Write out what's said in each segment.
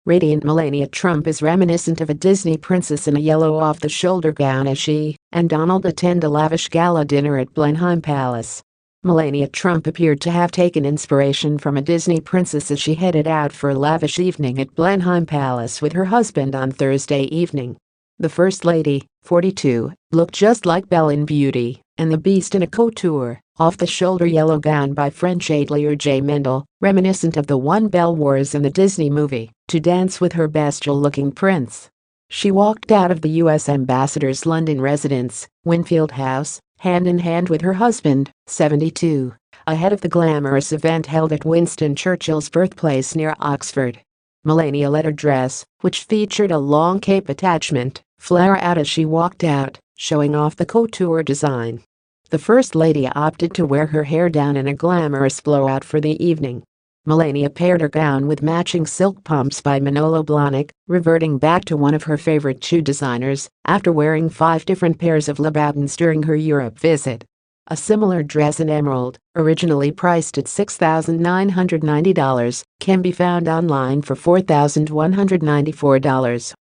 Radiant Melania Trump is reminiscent of a Disney princess in a yellow off-the-shoulder gown as she and Donald attend a lavish gala dinner at Blenheim Palace. Melania Trump appeared to have taken inspiration from a Disney princess as she headed out for a lavish evening at Blenheim Palace with her husband on Thursday evening. The First Lady, 42, looked just like Belle in Beauty and the Beast in a couture, off-the-shoulder yellow gown by French atelier Mendel, reminiscent of the one Belle wore in the Disney movie, to dance with her bestial-looking prince. She walked out of the U.S. ambassador's London residence, Winfield House, hand in hand with her husband, 72, ahead of the glamorous event held at Winston Churchill's birthplace near Oxford. Melania let her dress, which featured a long cape attachment, flare out as she walked out, showing off the couture design. The First Lady opted to wear her hair down in a glamorous blowout for the evening. Melania paired her gown with matching silk pumps by Mendel, reverting back to one of her favorite shoe designers after wearing 5 different pairs of Louboutins during her Europe visit. A similar dress in emerald, originally priced at $6,990, can be found online for $4,194.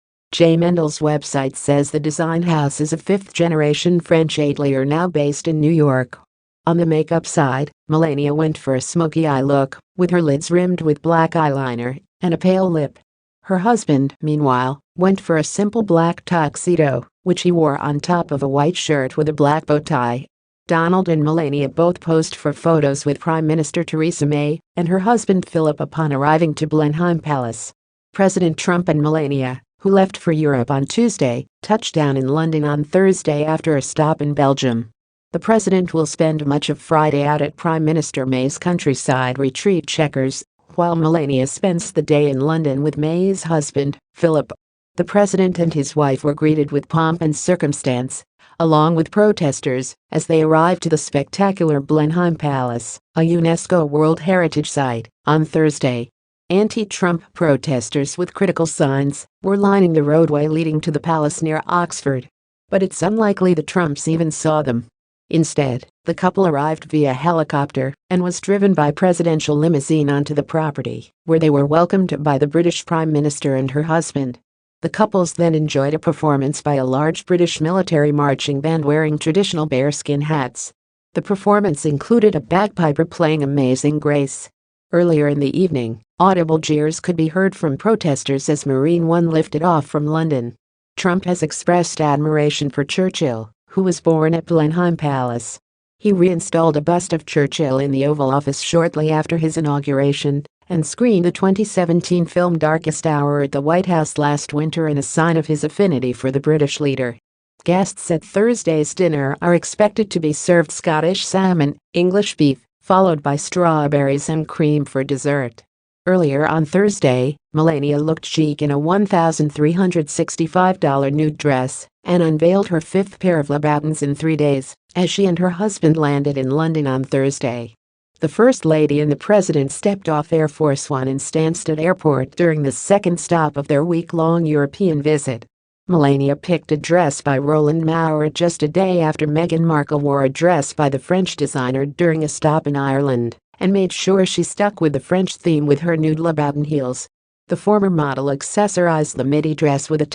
Mendel's website says the design house is a 5th-generation French atelier now based in New York. On the makeup side, Melania went for a smoky eye look, with her lids rimmed with black eyeliner and a pale lip. Her husband, meanwhile, went for a simple black tuxedo, which he wore on top of a white shirt with a black bow tie. Donald and Melania both posed for photos with Prime Minister Theresa May and her husband Philip upon arriving to Blenheim Palace. President Trump and Melania, who left for Europe on Tuesday, touched down in London on Thursday after a stop in Belgium. The president will spend much of Friday out at Prime Minister May's countryside retreat Chequers, while Melania spends the day in London with May's husband, Philip. The president and his wife were greeted with pomp and circumstance, along with protesters, as they arrived to the spectacular Blenheim Palace, a UNESCO World Heritage Site, on Thursday. Anti-Trump protesters with critical signs were lining the roadway leading to the palace near Oxford. But it's unlikely the Trumps even saw them. Instead, the couple arrived via helicopter and was driven by presidential limousine onto the property, where they were welcomed by the British Prime Minister and her husband. The couples then enjoyed a performance by a large British military marching band wearing traditional bearskin hats. The performance included a bagpiper playing Amazing Grace. Earlier in the evening, audible jeers could be heard from protesters as Marine One lifted off from London. Trump has expressed admiration for Churchill, who was born at Blenheim Palace. He reinstalled a bust of Churchill in the Oval Office shortly after his inauguration and screened the 2017 film Darkest Hour at the White House last winter in a sign of his affinity for the British leader. Guests at Thursday's dinner are expected to be served Scottish salmon, English beef, followed by strawberries and cream for dessert. Earlier on Thursday, Melania looked chic in a $1,365 nude dress and unveiled her 5th pair of Louboutins in 3 days as she and her husband landed in London on Thursday. The First Lady and the President stepped off Air Force One in Stansted Airport during the second stop of their week-long European visit. Melania picked a dress by Roland Maurer just a day after Meghan Markle wore a dress by the French designer during a stop in Ireland, and made sure she stuck with the French theme with her nude Louboutin heels. The former model accessorized the midi dress with a